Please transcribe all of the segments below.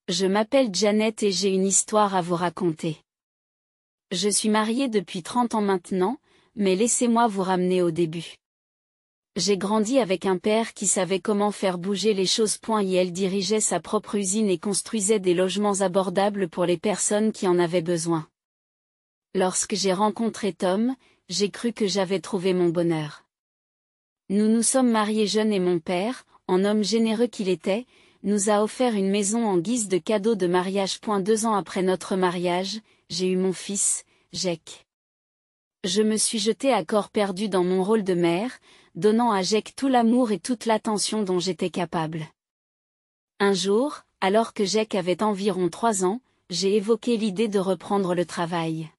Je m'appelle Janet et j'ai une histoire à vous raconter. Je suis mariée depuis 30 ans maintenant, mais laissez-moi vous ramener au début. J'ai grandi avec un père qui savait comment faire bouger les choses. Et elle dirigeait sa propre usine et construisait des logements abordables pour les personnes qui en avaient besoin. Lorsque j'ai rencontré Tom, j'ai cru que j'avais trouvé mon bonheur. Nous nous sommes mariés jeunes et mon père, en homme généreux qu'il était, nous a offert une maison en guise de cadeau de mariage. 2 ans après notre mariage, j'ai eu mon fils, Jake. Je me suis jetée à corps perdu dans mon rôle de mère, donnant à Jake tout l'amour et toute l'attention dont j'étais capable. Un jour, alors que Jake avait environ 3 ans, j'ai évoqué l'idée de reprendre le travail.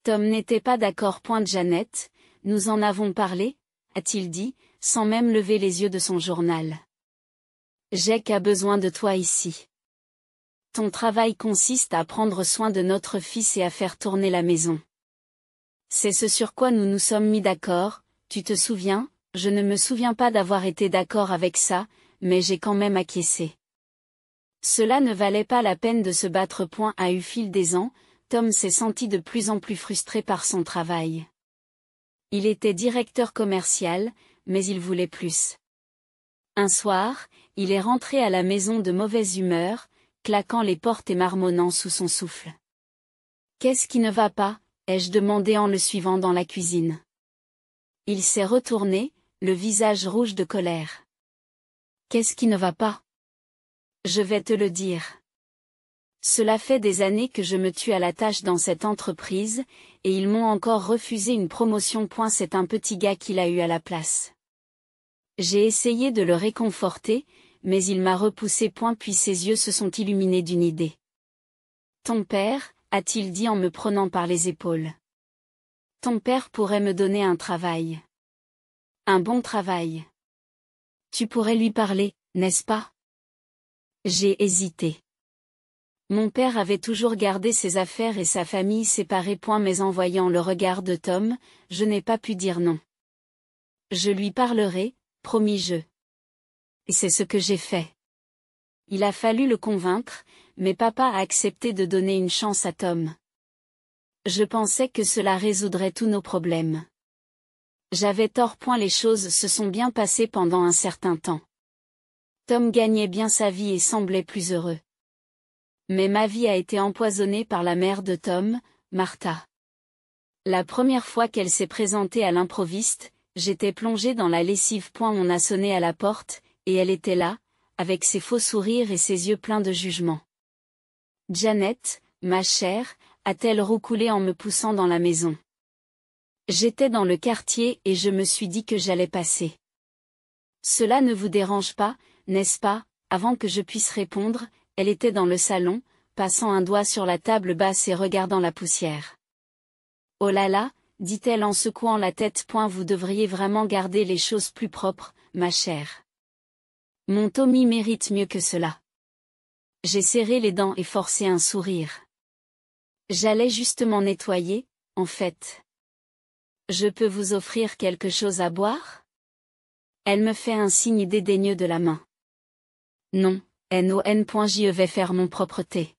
Tom n'était pas d'accord. Janet, nous en avons parlé, a-t-il dit, sans même lever les yeux de son journal. Jake a besoin de toi ici. Ton travail consiste à prendre soin de notre fils et à faire tourner la maison. C'est ce sur quoi nous nous sommes mis d'accord, tu te souviens? Je ne me souviens pas d'avoir été d'accord avec ça, mais j'ai quand même acquiescé. Cela ne valait pas la peine de se battre. Au fil des ans, Tom s'est senti de plus en plus frustré par son travail. Il était directeur commercial, mais il voulait plus. Un soir, il est rentré à la maison de mauvaise humeur, claquant les portes et marmonnant sous son souffle. « Qu'est-ce qui ne va pas ?» ai-je demandé en le suivant dans la cuisine. Il s'est retourné, le visage rouge de colère. « Qu'est-ce qui ne va pas ? Je vais te le dire. Cela fait des années que je me tue à la tâche dans cette entreprise, et ils m'ont encore refusé une promotion. C'est un petit gars qu'il a eu à la place. J'ai essayé de le réconforter, mais il m'a repoussé. Puis ses yeux se sont illuminés d'une idée. Ton père, a-t-il dit en me prenant par les épaules. Ton père pourrait me donner un travail. Un bon travail. Tu pourrais lui parler, n'est-ce pas? J'ai hésité. Mon père avait toujours gardé ses affaires et sa famille séparées. Mais en voyant le regard de Tom, je n'ai pas pu dire non. Je lui parlerai, promis-je. Et c'est ce que j'ai fait. Il a fallu le convaincre, mais papa a accepté de donner une chance à Tom. Je pensais que cela résoudrait tous nos problèmes. J'avais tort. Les choses se sont bien passées pendant un certain temps. Tom gagnait bien sa vie et semblait plus heureux. Mais ma vie a été empoisonnée par la mère de Tom, Martha. La première fois qu'elle s'est présentée à l'improviste, j'étais plongée dans la lessive. On a sonné à la porte, et elle était là, avec ses faux sourires et ses yeux pleins de jugement. Janet, ma chère, a-t-elle roucoulé en me poussant dans la maison. J'étais dans le quartier et je me suis dit que j'allais passer. Cela ne vous dérange pas, n'est-ce pas? Avant que je puisse répondre, elle était dans le salon, passant un doigt sur la table basse et regardant la poussière. Oh là là, dit-elle en secouant la tête. Vous devriez vraiment garder les choses plus propres, ma chère. Mon Tommy mérite mieux que cela. J'ai serré les dents et forcé un sourire. J'allais justement nettoyer, en fait. Je peux vous offrir quelque chose à boire? Elle me fait un signe dédaigneux de la main. Non, non. Je vais faire mon propre thé.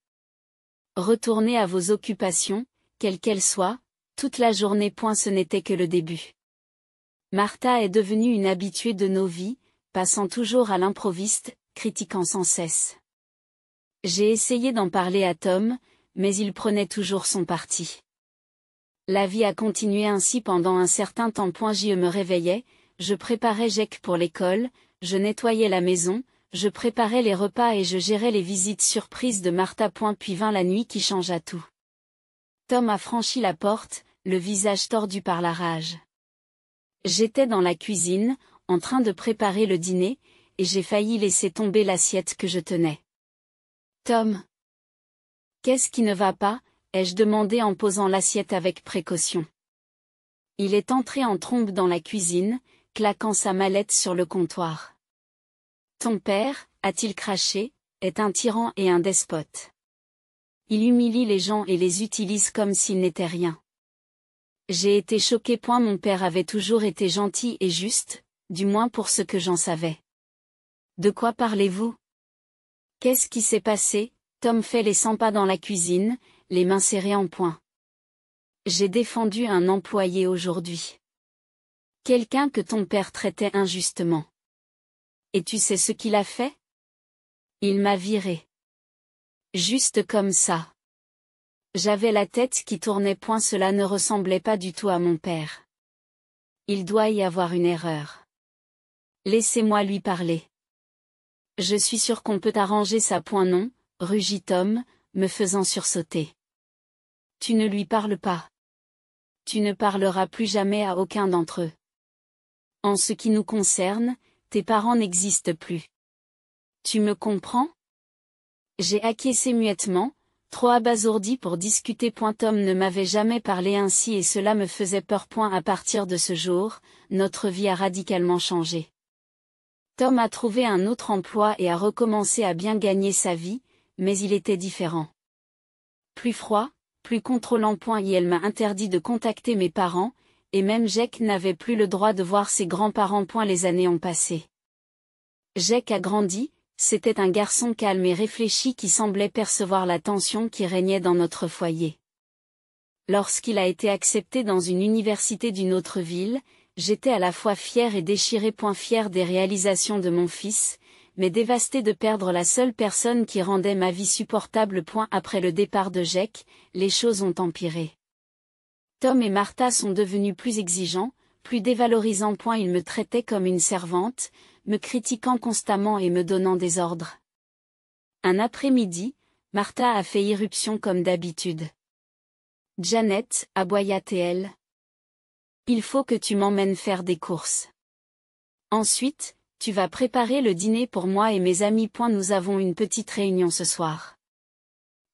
Retournez à vos occupations, quelles qu'elles soient, toute la journée. Ce n'était que le début. Martha est devenue une habituée de nos vies, passant toujours à l'improviste, critiquant sans cesse. J'ai essayé d'en parler à Tom, mais il prenait toujours son parti. La vie a continué ainsi pendant un certain temps. Je me réveillais, je préparais Jake pour l'école, je nettoyais la maison, je préparais les repas et je gérais les visites surprises de Martha. Puis vint la nuit qui changea tout. Tom a franchi la porte, le visage tordu par la rage. J'étais dans la cuisine, en train de préparer le dîner, et j'ai failli laisser tomber l'assiette que je tenais. Tom. Qu'est-ce qui ne va pas? Ai-je demandé en posant l'assiette avec précaution. Il est entré en trombe dans la cuisine, claquant sa mallette sur le comptoir. Ton père, a-t-il craché, est un tyran et un despote. Il humilie les gens et les utilise comme s'ils n'étaient rien. J'ai été choquée. Mon père avait toujours été gentil et juste, du moins pour ce que j'en savais. De quoi parlez-vous? Qu'est-ce qui s'est passé? Tom fait les 100 pas dans la cuisine, les mains serrées en poing. J'ai défendu un employé aujourd'hui. Quelqu'un que ton père traitait injustement. Et tu sais ce qu'il a fait? Il m'a viré. Juste comme ça. J'avais la tête qui tournait, cela ne ressemblait pas du tout à mon père. Il doit y avoir une erreur. Laissez-moi lui parler. Je suis sûr qu'on peut arranger ça. Non, rugit Tom, me faisant sursauter. Tu ne lui parles pas. Tu ne parleras plus jamais à aucun d'entre eux. En ce qui nous concerne, tes parents n'existent plus. Tu me comprends? J'ai acquiescé muettement, trop abasourdi pour discuter. Tom ne m'avait jamais parlé ainsi et cela me faisait peur. À partir de ce jour, notre vie a radicalement changé. Tom a trouvé un autre emploi et a recommencé à bien gagner sa vie, mais il était différent. Plus froid, plus contrôlant. Et elle m'a interdit de contacter mes parents, et même Jake n'avait plus le droit de voir ses grands-parents. Les années ont passé. Jake a grandi, c'était un garçon calme et réfléchi qui semblait percevoir la tension qui régnait dans notre foyer. Lorsqu'il a été accepté dans une université d'une autre ville, j'étais à la fois fière et déchirée. Fière des réalisations de mon fils, mais dévastée de perdre la seule personne qui rendait ma vie supportable. Après le départ de Jake, les choses ont empiré. Tom et Martha sont devenus plus exigeants, plus dévalorisants. Ils me traitaient comme une servante, me critiquant constamment et me donnant des ordres. Un après-midi, Martha a fait irruption comme d'habitude. Janet, aboya-t-elle. Il faut que tu m'emmènes faire des courses. Ensuite, tu vas préparer le dîner pour moi et mes amis. Nous avons une petite réunion ce soir.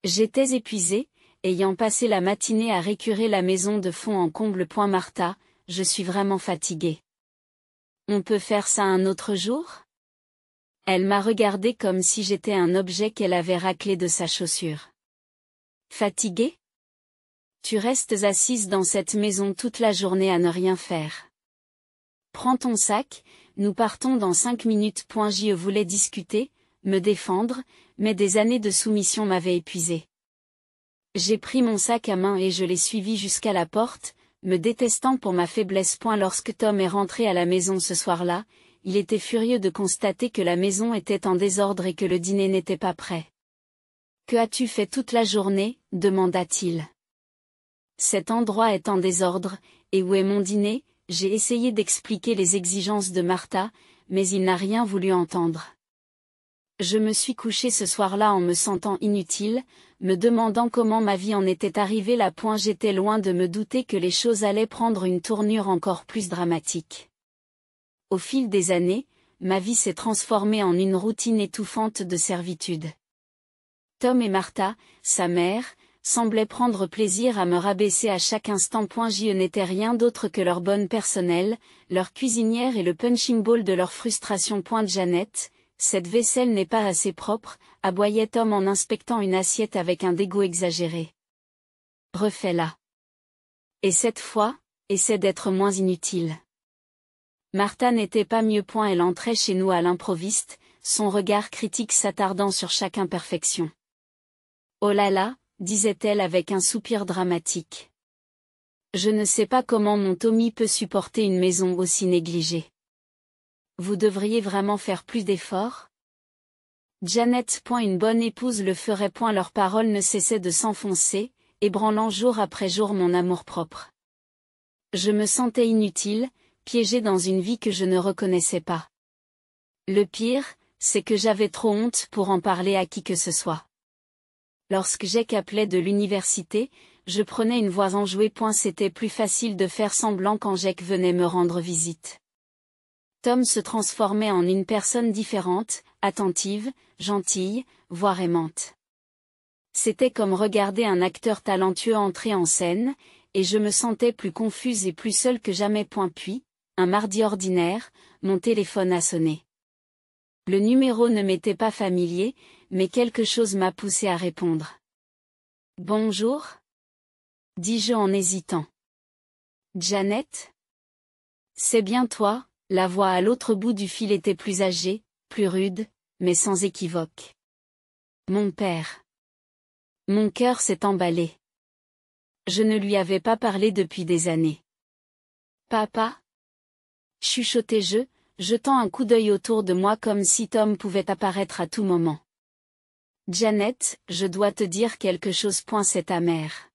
J'étais épuisée, ayant passé la matinée à récurer la maison de fond en comble. Martha, je suis vraiment fatiguée. On peut faire ça un autre jour? Elle m'a regardé comme si j'étais un objet qu'elle avait raclé de sa chaussure. Fatiguée? Tu restes assise dans cette maison toute la journée à ne rien faire. Prends ton sac, nous partons dans 5 minutes. Je voulais discuter, me défendre, mais des années de soumission m'avaient épuisée. J'ai pris mon sac à main et je l'ai suivi jusqu'à la porte, me détestant pour ma faiblesse. Lorsque Tom est rentré à la maison ce soir-là, il était furieux de constater que la maison était en désordre et que le dîner n'était pas prêt. Que as-tu fait toute la journée? Demanda-t-il. Cet endroit est en désordre, et où est mon dîner? J'ai essayé d'expliquer les exigences de Martha, mais il n'a rien voulu entendre. Je me suis couchée ce soir-là en me sentant inutile, me demandant comment ma vie en était arrivée là. J'étais loin de me douter que les choses allaient prendre une tournure encore plus dramatique. Au fil des années, ma vie s'est transformée en une routine étouffante de servitude. Tom et Martha, sa mère, semblaient prendre plaisir à me rabaisser à chaque instant. Je n'étais rien d'autre que leur bonne personnelle, leur cuisinière et le punching ball de leur frustration. Janet, cette vaisselle n'est pas assez propre, aboyait Tom en inspectant une assiette avec un dégoût exagéré. Refais-la. Et cette fois, essaie d'être moins inutile. Martha n'était pas mieux. Elle entrait chez nous à l'improviste, son regard critique s'attardant sur chaque imperfection. Oh là là, disait-elle avec un soupir dramatique. Je ne sais pas comment mon Tommy peut supporter une maison aussi négligée. Vous devriez vraiment faire plus d'efforts? Janet. Une bonne épouse le ferait. Leurs paroles ne cessaient de s'enfoncer, ébranlant jour après jour mon amour-propre. Je me sentais inutile, piégée dans une vie que je ne reconnaissais pas. Le pire, c'est que j'avais trop honte pour en parler à qui que ce soit. Lorsque Jake appelait de l'université, je prenais une voix enjouée. C'était plus facile de faire semblant quand Jake venait me rendre visite. Tom se transformait en une personne différente, attentive, gentille, voire aimante. C'était comme regarder un acteur talentueux entrer en scène, et je me sentais plus confuse et plus seule que jamais. Puis, un mardi ordinaire, mon téléphone a sonné. Le numéro ne m'était pas familier, mais quelque chose m'a poussé à répondre. Bonjour? Dis-je en hésitant. Janet? C'est bien toi? La voix à l'autre bout du fil était plus âgée, plus rude, mais sans équivoque. Mon père. Mon cœur s'est emballé. Je ne lui avais pas parlé depuis des années. Papa? Chuchotai-je, jetant un coup d'œil autour de moi comme si Tom pouvait apparaître à tout moment. Janet, je dois te dire quelque chose. C'est ta mère.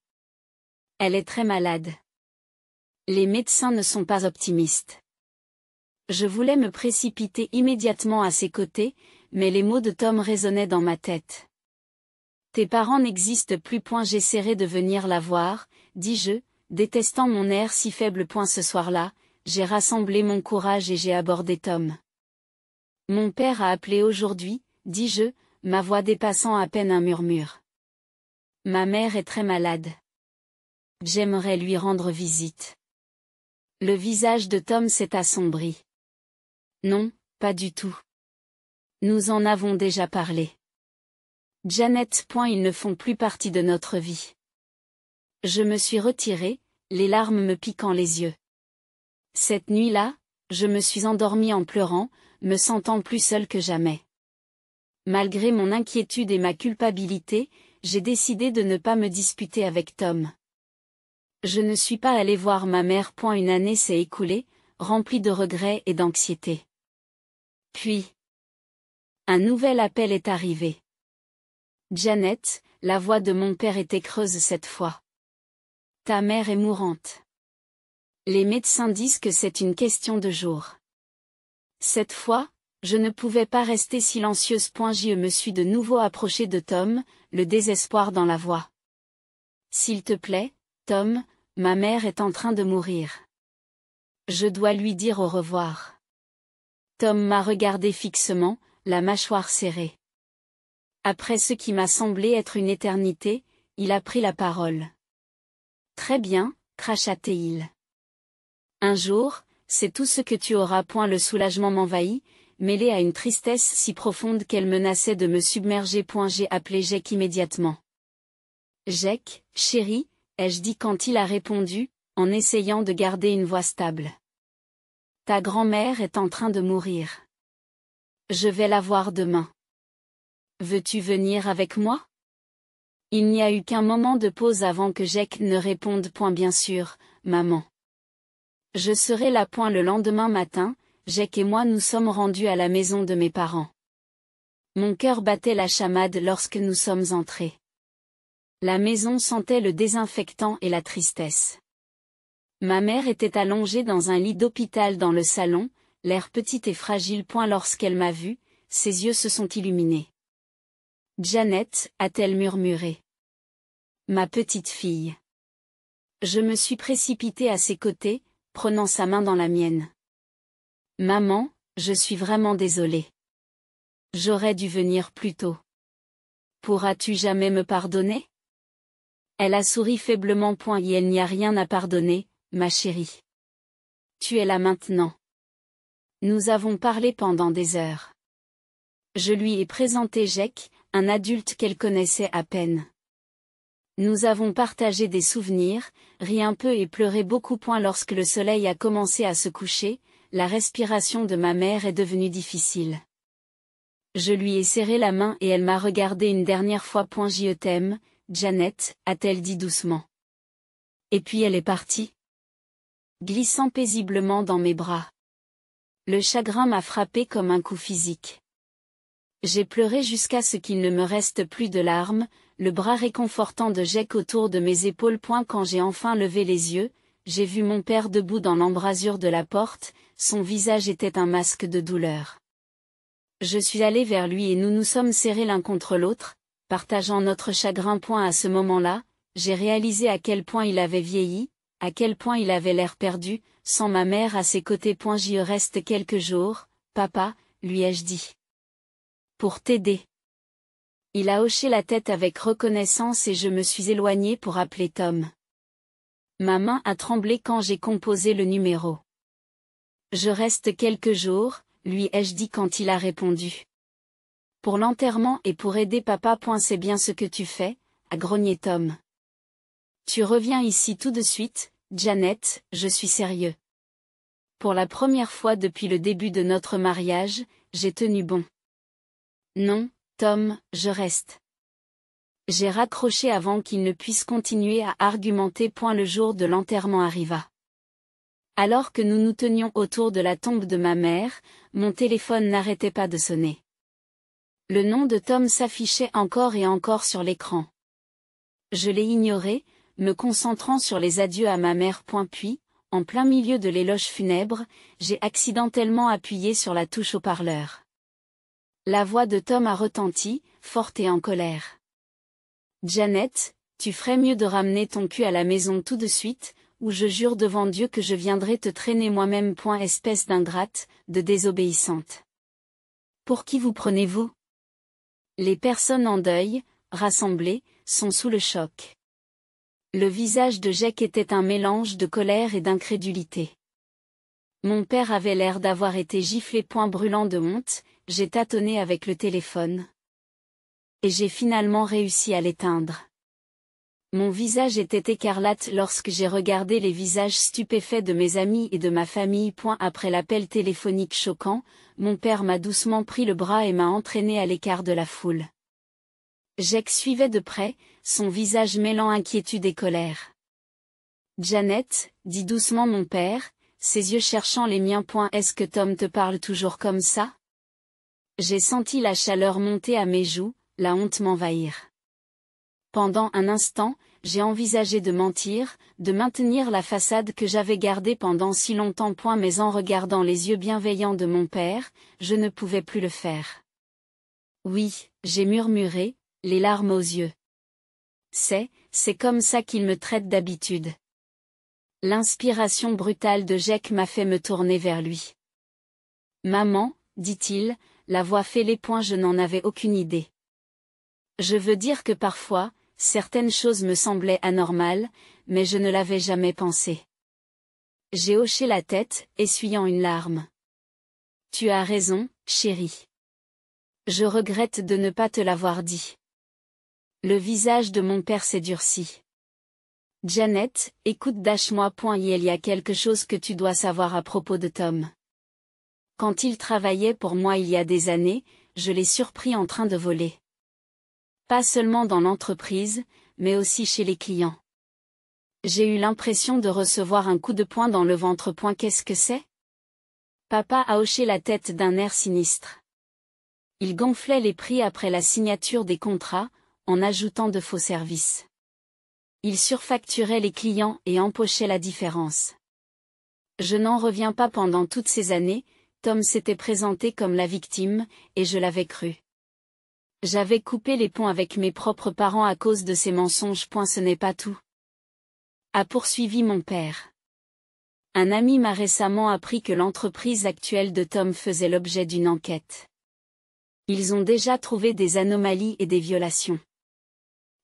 Elle est très malade. Les médecins ne sont pas optimistes. Je voulais me précipiter immédiatement à ses côtés, mais les mots de Tom résonnaient dans ma tête. Tes parents n'existent plus. J'essaierai de venir la voir, dis-je, détestant mon air si faible. Ce soir-là, j'ai rassemblé mon courage et j'ai abordé Tom. Mon père a appelé aujourd'hui, dis-je, ma voix dépassant à peine un murmure. Ma mère est très malade. J'aimerais lui rendre visite. Le visage de Tom s'est assombri. Non, pas du tout. Nous en avons déjà parlé. Janet. Ils ne font plus partie de notre vie. Je me suis retirée, les larmes me piquant les yeux. Cette nuit-là, je me suis endormie en pleurant, me sentant plus seule que jamais. Malgré mon inquiétude et ma culpabilité, j'ai décidé de ne pas me disputer avec Tom. Je ne suis pas allée voir ma mère. Une année s'est écoulée, remplie de regrets et d'anxiété. Puis, un nouvel appel est arrivé. Janet, la voix de mon père était creuse cette fois. Ta mère est mourante. Les médecins disent que c'est une question de jours. Cette fois, je ne pouvais pas rester silencieuse. Je me suis de nouveau approchée de Tom, le désespoir dans la voix. S'il te plaît, Tom, ma mère est en train de mourir. Je dois lui dire au revoir. Tom m'a regardé fixement, la mâchoire serrée. Après ce qui m'a semblé être une éternité, il a pris la parole. Très bien, cracha-t-il. Un jour, c'est tout ce que tu auras. Le soulagement m'envahit, mêlé à une tristesse si profonde qu'elle menaçait de me submerger. J'ai appelé Jake immédiatement. Jake, chérie, ai-je dit quand il a répondu, en essayant de garder une voix stable. Ta grand-mère est en train de mourir. Je vais la voir demain. Veux-tu venir avec moi? Il n'y a eu qu'un moment de pause avant que Jake ne réponde. Bien sûr, maman. Je serai là. Le lendemain matin, Jake et moi nous sommes rendus à la maison de mes parents. Mon cœur battait la chamade lorsque nous sommes entrés. La maison sentait le désinfectant et la tristesse. Ma mère était allongée dans un lit d'hôpital dans le salon, l'air petite et fragile. Lorsqu'elle m'a vue, ses yeux se sont illuminés. Janet, a-t-elle murmuré. Ma petite fille. Je me suis précipitée à ses côtés, prenant sa main dans la mienne. Maman, je suis vraiment désolée. J'aurais dû venir plus tôt. Pourras-tu jamais me pardonner? Elle a souri faiblement. Il n'y a rien à pardonner, ma chérie. Tu es là maintenant. Nous avons parlé pendant des heures. Je lui ai présenté Jake, un adulte qu'elle connaissait à peine. Nous avons partagé des souvenirs, ri un peu et pleuré beaucoup. Lorsque le soleil a commencé à se coucher, la respiration de ma mère est devenue difficile. Je lui ai serré la main et elle m'a regardé une dernière fois. Je t'aime, Janet, a-t-elle dit doucement. Et puis elle est partie. Glissant paisiblement dans mes bras. Le chagrin m'a frappé comme un coup physique. J'ai pleuré jusqu'à ce qu'il ne me reste plus de larmes, le bras réconfortant de Jake autour de mes épaules. Quand j'ai enfin levé les yeux, j'ai vu mon père debout dans l'embrasure de la porte, son visage était un masque de douleur. Je suis allée vers lui et nous nous sommes serrés l'un contre l'autre, partageant notre chagrin. À ce moment-là, j'ai réalisé à quel point il avait vieilli, à quel point il avait l'air perdu, sans ma mère à ses côtés. J'y reste quelques jours, papa, lui ai-je dit. Pour t'aider. Il a hoché la tête avec reconnaissance et je me suis éloignée pour appeler Tom. Ma main a tremblé quand j'ai composé le numéro. Je reste quelques jours, lui ai-je dit quand il a répondu. Pour l'enterrement et pour aider papa. C'est bien ce que tu fais, a grogné Tom. Tu reviens ici tout de suite, Janet, je suis sérieux. Pour la première fois depuis le début de notre mariage, j'ai tenu bon. Non, Tom, je reste. J'ai raccroché avant qu'il ne puisse continuer à argumenter. Le jour de l'enterrement arriva. Alors que nous nous tenions autour de la tombe de ma mère, mon téléphone n'arrêtait pas de sonner. Le nom de Tom s'affichait encore et encore sur l'écran. Je l'ai ignoré, me concentrant sur les adieux à ma mère. Puis, en plein milieu de l'éloge funèbre, j'ai accidentellement appuyé sur la touche haut-parleur. La voix de Tom a retenti, forte et en colère. « Janet, tu ferais mieux de ramener ton cul à la maison tout de suite, ou je jure devant Dieu que je viendrai te traîner moi-même. Espèce d'ingrate, de désobéissante. Pour qui vous prenez-vous ? » Les personnes en deuil, rassemblées, sont sous le choc. Le visage de Jake était un mélange de colère et d'incrédulité. Mon père avait l'air d'avoir été giflé. Brûlant de honte, j'ai tâtonné avec le téléphone. Et j'ai finalement réussi à l'éteindre. Mon visage était écarlate lorsque j'ai regardé les visages stupéfaits de mes amis et de ma famille. Après l'appel téléphonique choquant, mon père m'a doucement pris le bras et m'a entraîné à l'écart de la foule. Jake suivait de près, son visage mêlant inquiétude et colère. « Janet, dit doucement mon père, ses yeux cherchant les miens. Est-ce que Tom te parle toujours comme ça ? » J'ai senti la chaleur monter à mes joues, la honte m'envahir. Pendant un instant, j'ai envisagé de mentir, de maintenir la façade que j'avais gardée pendant si longtemps. Mais en regardant les yeux bienveillants de mon père, je ne pouvais plus le faire. « Oui, j'ai murmuré, les larmes aux yeux. C'est comme ça qu'il me traite d'habitude. » L'inspiration brutale de Jake m'a fait me tourner vers lui. « Maman, dit-il, la voix fêlée. Je n'en avais aucune idée. Je veux dire que parfois, certaines choses me semblaient anormales, mais je ne l'avais jamais pensé. » J'ai hoché la tête, essuyant une larme. « Tu as raison, chérie. Je regrette de ne pas te l'avoir dit. » Le visage de mon père s'est durci. « Janet, écoute, moi. Il y a quelque chose que tu dois savoir à propos de Tom. Quand il travaillait pour moi il y a des années, je l'ai surpris en train de voler. Pas seulement dans l'entreprise, mais aussi chez les clients. J'ai eu l'impression de recevoir un coup de poing dans le ventre. Qu'est-ce que c'est ? » Papa a hoché la tête d'un air sinistre. Il gonflait les prix après la signature des contrats, en ajoutant de faux services. Il surfacturait les clients et empochait la différence. Je n'en reviens pas. Pendant toutes ces années, Tom s'était présenté comme la victime, et je l'avais cru. J'avais coupé les ponts avec mes propres parents à cause de ces mensonges. Ce n'est pas tout. A poursuivi mon père. Un ami m'a récemment appris que l'entreprise actuelle de Tom faisait l'objet d'une enquête. Ils ont déjà trouvé des anomalies et des violations.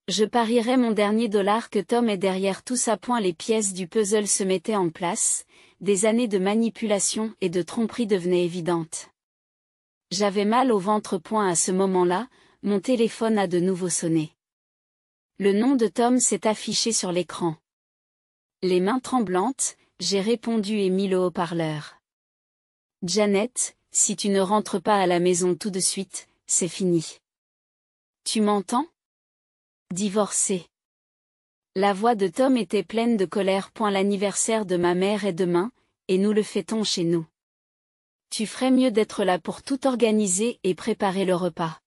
Je parierais mon dernier dollar que Tom est derrière tout ça. Les pièces du puzzle se mettaient en place, des années de manipulation et de tromperie devenaient évidentes. J'avais mal au ventre. À ce moment-là, mon téléphone a de nouveau sonné. Le nom de Tom s'est affiché sur l'écran. Les mains tremblantes, j'ai répondu et mis le haut-parleur. « Janet, si tu ne rentres pas à la maison tout de suite, c'est fini. Tu m'entends ? Divorcé. » La voix de Tom était pleine de colère. L'anniversaire de ma mère est demain, et nous le fêtons chez nous. Tu ferais mieux d'être là pour tout organiser et préparer le repas.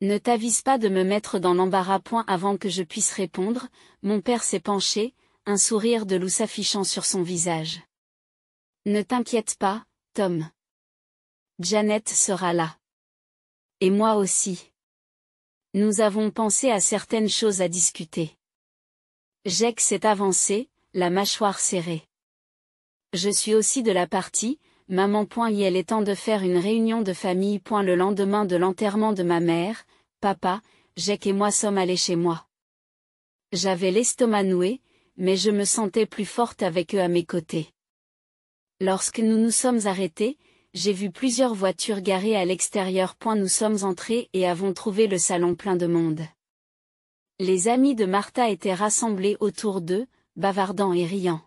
Ne t'avise pas de me mettre dans l'embarras. Avant que je puisse répondre, mon père s'est penché, un sourire de loup s'affichant sur son visage. Ne t'inquiète pas, Tom. Janet sera là. Et moi aussi. Nous avons pensé à certaines choses à discuter. Jake s'est avancé, la mâchoire serrée. Je suis aussi de la partie, maman. Il est temps de faire une réunion de famille. Le lendemain de l'enterrement de ma mère, papa, Jake et moi sommes allés chez moi. J'avais l'estomac noué, mais je me sentais plus forte avec eux à mes côtés. Lorsque nous nous sommes arrêtés, j'ai vu plusieurs voitures garées à l'extérieur. Nous sommes entrés et avons trouvé le salon plein de monde. Les amis de Martha étaient rassemblés autour d'eux, bavardant et riant.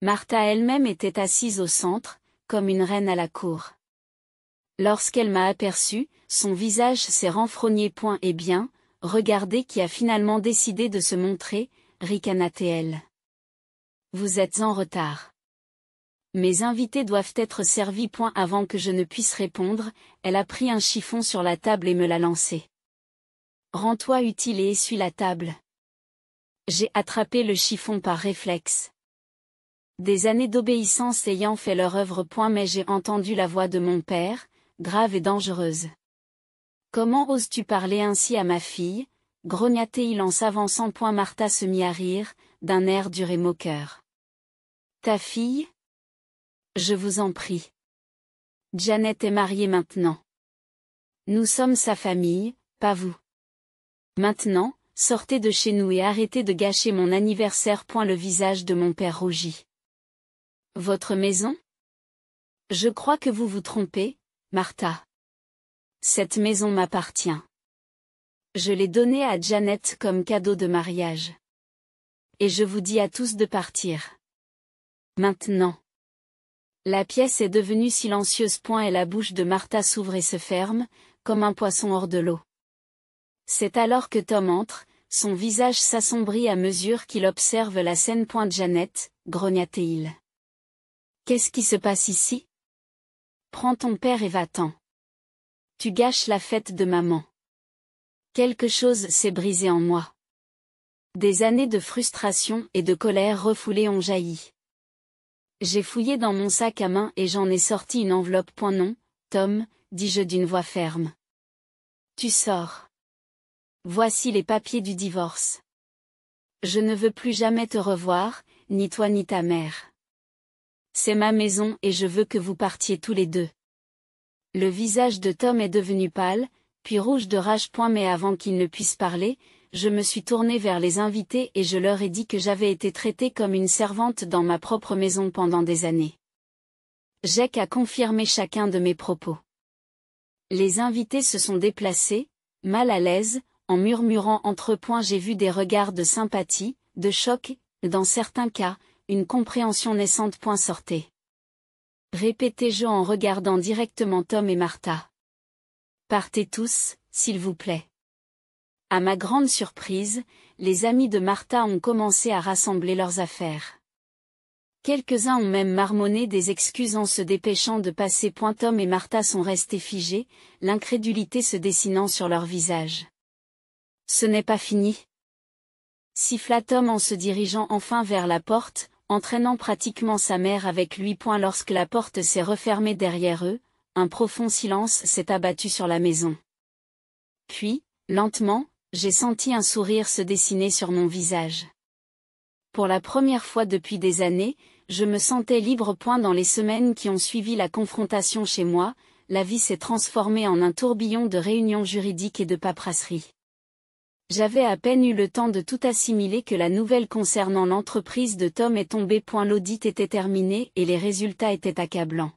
Martha elle-même était assise au centre, comme une reine à la cour. Lorsqu'elle m'a aperçu, son visage s'est renfrogné. Eh bien, regardez qui a finalement décidé de se montrer, ricana-t-elle. Vous êtes en retard. Mes invités doivent être servis. Avant que je ne puisse répondre, elle a pris un chiffon sur la table et me l'a lancé. Rends-toi utile et essuie la table. J'ai attrapé le chiffon par réflexe. Des années d'obéissance ayant fait leur œuvre. Mais j'ai entendu la voix de mon père, grave et dangereuse. Comment oses-tu parler ainsi à ma fille? Grogna-t-il en s'avançant. Martha se mit à rire, d'un air dur et moqueur. Ta fille? Je vous en prie. Janet est mariée maintenant. Nous sommes sa famille, pas vous. Maintenant, sortez de chez nous et arrêtez de gâcher mon anniversaire. Le visage de mon père rougit. Votre maison? Je crois que vous vous trompez, Martha. Cette maison m'appartient. Je l'ai donnée à Janet comme cadeau de mariage. Et je vous dis à tous de partir. Maintenant. La pièce est devenue silencieuse. Et la bouche de Martha s'ouvre et se ferme, comme un poisson hors de l'eau. C'est alors que Tom entre, son visage s'assombrit à mesure qu'il observe la scène. Janet, grogna-t-il. Qu'est-ce qui se passe ici? Prends ton père et va-t'en. Tu gâches la fête de maman. Quelque chose s'est brisé en moi. Des années de frustration et de colère refoulée ont jailli. J'ai fouillé dans mon sac à main et j'en ai sorti une enveloppe. Non, Tom, dis-je d'une voix ferme. Tu sors. Voici les papiers du divorce. Je ne veux plus jamais te revoir, ni toi ni ta mère. C'est ma maison et je veux que vous partiez tous les deux. Le visage de Tom est devenu pâle, puis rouge de rage. Mais avant qu'il ne puisse parler, je me suis tournée vers les invités et je leur ai dit que j'avais été traitée comme une servante dans ma propre maison pendant des années. J'ai qu'à confirmer chacun de mes propos. Les invités se sont déplacés, mal à l'aise, en murmurant entre eux. J'ai vu des regards de sympathie, de choc, dans certains cas, une compréhension naissante. Sortez. Répétai-je en regardant directement Tom et Martha. Partez tous, s'il vous plaît. À ma grande surprise, les amis de Martha ont commencé à rassembler leurs affaires. Quelques-uns ont même marmonné des excuses en se dépêchant de passer. Tom et Martha sont restés figés, l'incrédulité se dessinant sur leurs visages. Ce n'est pas fini. Siffla Tom en se dirigeant enfin vers la porte, entraînant pratiquement sa mère avec lui. Lorsque la porte s'est refermée derrière eux, un profond silence s'est abattu sur la maison. Puis, lentement, j'ai senti un sourire se dessiner sur mon visage. Pour la première fois depuis des années, je me sentais libre. Dans les semaines qui ont suivi la confrontation chez moi, la vie s'est transformée en un tourbillon de réunions juridiques et de paperasserie. J'avais à peine eu le temps de tout assimiler que la nouvelle concernant l'entreprise de Tom est tombée. L'audit était terminé et les résultats étaient accablants.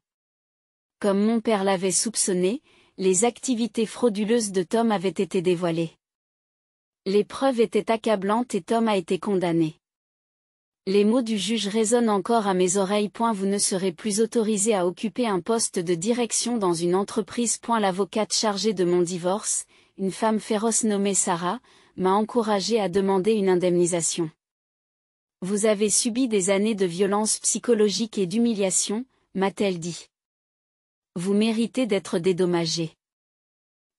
Comme mon père l'avait soupçonné, les activités frauduleuses de Tom avaient été dévoilées. Les preuves étaient accablantes et Tom a été condamné. Les mots du juge résonnent encore à mes oreilles. Vous ne serez plus autorisé à occuper un poste de direction dans une entreprise. L'avocate chargée de mon divorce, une femme féroce nommée Sarah, m'a encouragé à demander une indemnisation. Vous avez subi des années de violence psychologique et d'humiliation, m'a-t-elle dit. Vous méritez d'être dédommagé.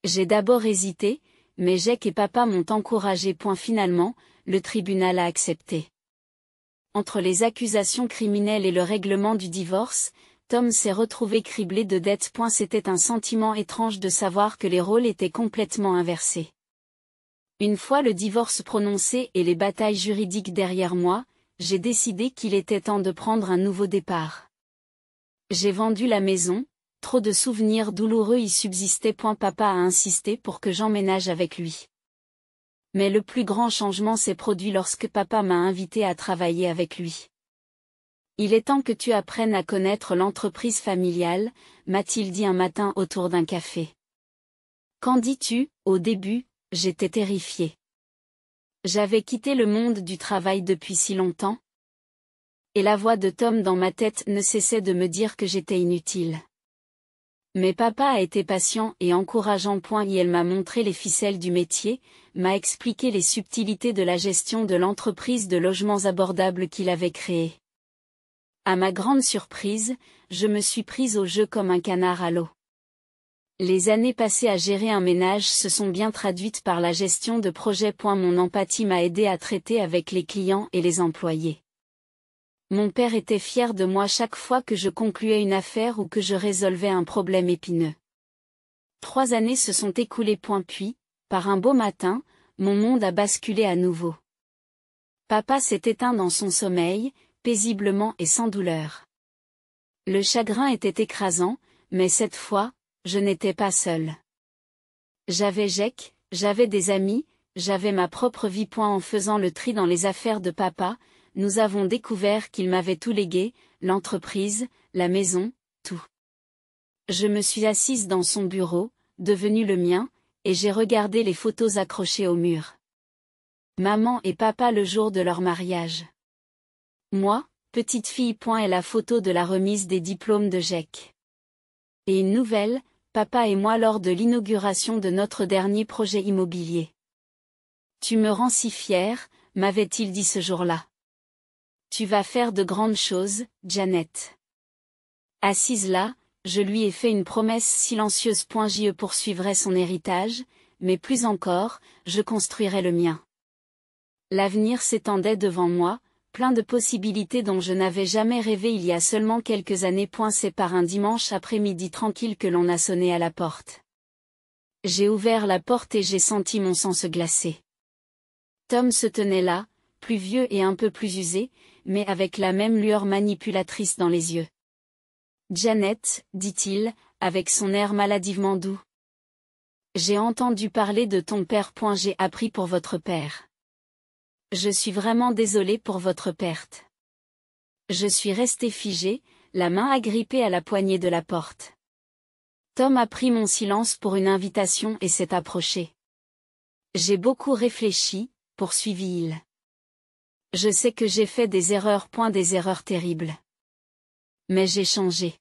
J'ai d'abord hésité, mais Jack et papa m'ont encouragé. Finalement, le tribunal a accepté. Entre les accusations criminelles et le règlement du divorce, Tom s'est retrouvé criblé de dettes. C'était un sentiment étrange de savoir que les rôles étaient complètement inversés. Une fois le divorce prononcé et les batailles juridiques derrière moi, j'ai décidé qu'il était temps de prendre un nouveau départ. J'ai vendu la maison, trop de souvenirs douloureux y subsistaient. Papa a insisté pour que j'emménage avec lui. Mais le plus grand changement s'est produit lorsque papa m'a invité à travailler avec lui. Il est temps que tu apprennes à connaître l'entreprise familiale, m'a-t-il dit un matin autour d'un café. Qu'en dis-tu? Au début, j'étais terrifiée. J'avais quitté le monde du travail depuis si longtemps. Et la voix de Tom dans ma tête ne cessait de me dire que j'étais inutile. Mais papa a été patient et encourageant. Il m'a montré les ficelles du métier, m'a expliqué les subtilités de la gestion de l'entreprise de logements abordables qu'il avait créée. À ma grande surprise, je me suis prise au jeu comme un canard à l'eau. Les années passées à gérer un ménage se sont bien traduites par la gestion de projets. Mon empathie m'a aidé à traiter avec les clients et les employés. Mon père était fier de moi chaque fois que je concluais une affaire ou que je résolvais un problème épineux. 3 années se sont écoulées. Puis, par un beau matin, mon monde a basculé à nouveau. Papa s'est éteint dans son sommeil, paisiblement et sans douleur. Le chagrin était écrasant, mais cette fois, je n'étais pas seule. J'avais Jake, j'avais des amis, j'avais ma propre vie. En faisant le tri dans les affaires de papa, nous avons découvert qu'il m'avait tout légué, l'entreprise, la maison, tout. Je me suis assise dans son bureau, devenu le mien, et j'ai regardé les photos accrochées au mur. Maman et papa le jour de leur mariage. Moi, petite fille. Et la photo de la remise des diplômes de Jake. Et une nouvelle, papa et moi lors de l'inauguration de notre dernier projet immobilier. Tu me rends si fière, m'avait-il dit ce jour-là. Tu vas faire de grandes choses, Janet. Assise là, je lui ai fait une promesse silencieuse. Je poursuivrai son héritage, mais plus encore, je construirai le mien. L'avenir s'étendait devant moi, plein de possibilités dont je n'avais jamais rêvé il y a seulement quelques années. C'est par un dimanche après-midi tranquille que l'on a sonné à la porte. J'ai ouvert la porte et j'ai senti mon sang se glacer. Tom se tenait là, plus vieux et un peu plus usé, mais avec la même lueur manipulatrice dans les yeux. Janet, dit-il, avec son air maladivement doux. J'ai entendu parler de ton père. J'ai appris pour votre père. Je suis vraiment désolée pour votre perte. Je suis restée figée, la main agrippée à la poignée de la porte. Tom a pris mon silence pour une invitation et s'est approché. J'ai beaucoup réfléchi, poursuivit-il. Je sais que j'ai fait des erreurs. Des erreurs terribles. Mais j'ai changé.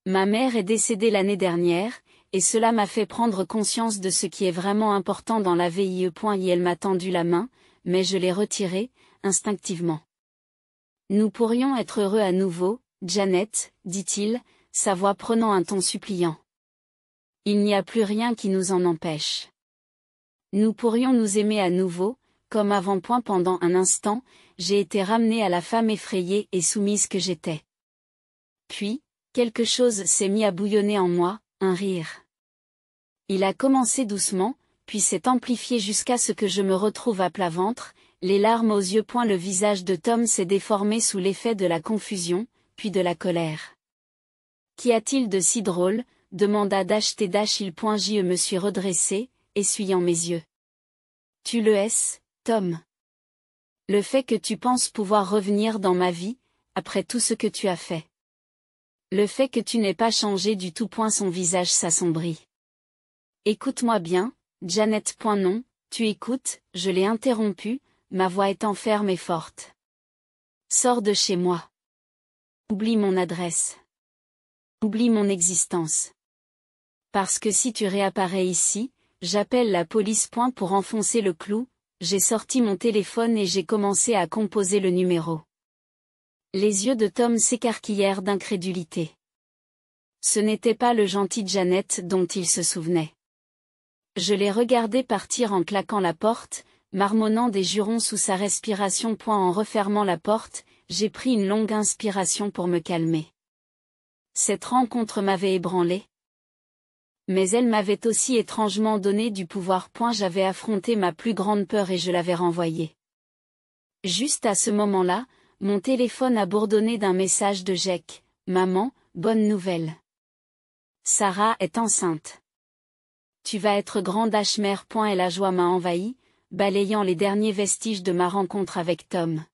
Ma mère est décédée l'année dernière, et cela m'a fait prendre conscience de ce qui est vraiment important dans la vie. Elle m'a tendu la main, mais je l'ai retirée, instinctivement. Nous pourrions être heureux à nouveau, Janet, dit-il, sa voix prenant un ton suppliant. Il n'y a plus rien qui nous en empêche. Nous pourrions nous aimer à nouveau, comme avant. Pendant un instant, j'ai été ramenée à la femme effrayée et soumise que j'étais. Puis, quelque chose s'est mis à bouillonner en moi, un rire. Il a commencé doucement, puis s'est amplifié jusqu'à ce que je me retrouve à plat ventre, les larmes aux yeux. Le visage de Tom s'est déformé sous l'effet de la confusion, puis de la colère. Qu'y a-t-il de si drôle, demanda il. Je me suis redressée, essuyant mes yeux. Tu le hais, Tom. Le fait que tu penses pouvoir revenir dans ma vie, après tout ce que tu as fait. Le fait que tu n'aies pas changé du tout. Son visage s'assombrit. Écoute-moi bien, Janet. Non, tu écoutes, je l'ai interrompu, ma voix étant ferme et forte. Sors de chez moi. Oublie mon adresse. Oublie mon existence. Parce que si tu réapparais ici, j'appelle la police. Pour enfoncer le clou, j'ai sorti mon téléphone et j'ai commencé à composer le numéro. Les yeux de Tom s'écarquillèrent d'incrédulité. Ce n'était pas le gentil Janet dont il se souvenait. Je l'ai regardé partir en claquant la porte, marmonnant des jurons sous sa respiration. En refermant la porte, j'ai pris une longue inspiration pour me calmer. Cette rencontre m'avait ébranlé. Mais elle m'avait aussi étrangement donné du pouvoir. J'avais affronté ma plus grande peur et je l'avais renvoyée. Juste à ce moment-là, mon téléphone a bourdonné d'un message de Jake. Maman, bonne nouvelle. Sarah est enceinte. Tu vas être grande mère. Et la joie m'a envahi, balayant les derniers vestiges de ma rencontre avec Tom.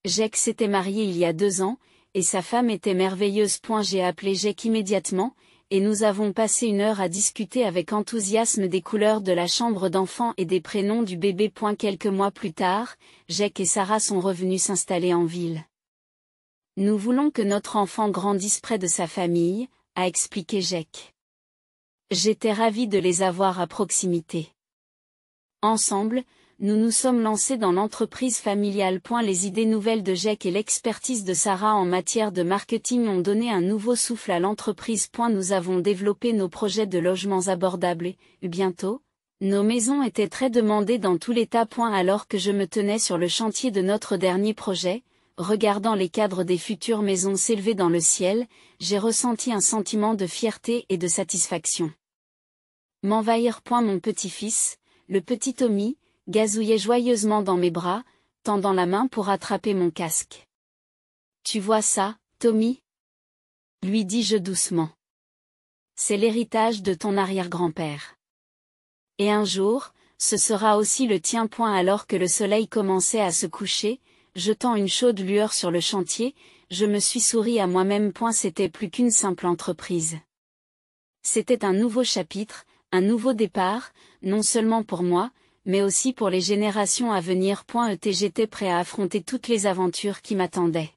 Jake s'était marié il y a 2 ans, et sa femme était merveilleuse. J'ai appelé Jake immédiatement, et nous avons passé 1 heure à discuter avec enthousiasme des couleurs de la chambre d'enfant et des prénoms du bébé. Quelques mois plus tard, Jake et Sarah sont revenus s'installer en ville. Nous voulons que notre enfant grandisse près de sa famille, a expliqué Jake. J'étais ravi de les avoir à proximité. Ensemble, nous nous sommes lancés dans l'entreprise familiale. Les idées nouvelles de Jake et l'expertise de Sarah en matière de marketing ont donné un nouveau souffle à l'entreprise. Nous avons développé nos projets de logements abordables et, bientôt, nos maisons étaient très demandées dans tout l'État. Alors que je me tenais sur le chantier de notre dernier projet, regardant les cadres des futures maisons s'élever dans le ciel, j'ai ressenti un sentiment de fierté et de satisfaction. M'envahir. Mon petit-fils, le petit Tommy, gazouillait joyeusement dans mes bras, tendant la main pour attraper mon casque. Tu vois ça, Tommy? Lui dis-je doucement. C'est l'héritage de ton arrière-grand-père. Et un jour, ce sera aussi le tien. Alors que le soleil commençait à se coucher, jetant une chaude lueur sur le chantier, je me suis souri à moi-même. C'était plus qu'une simple entreprise. C'était un nouveau chapitre, un nouveau départ, non seulement pour moi, mais aussi pour les générations à venir. J'étais prêt à affronter toutes les aventures qui m'attendaient.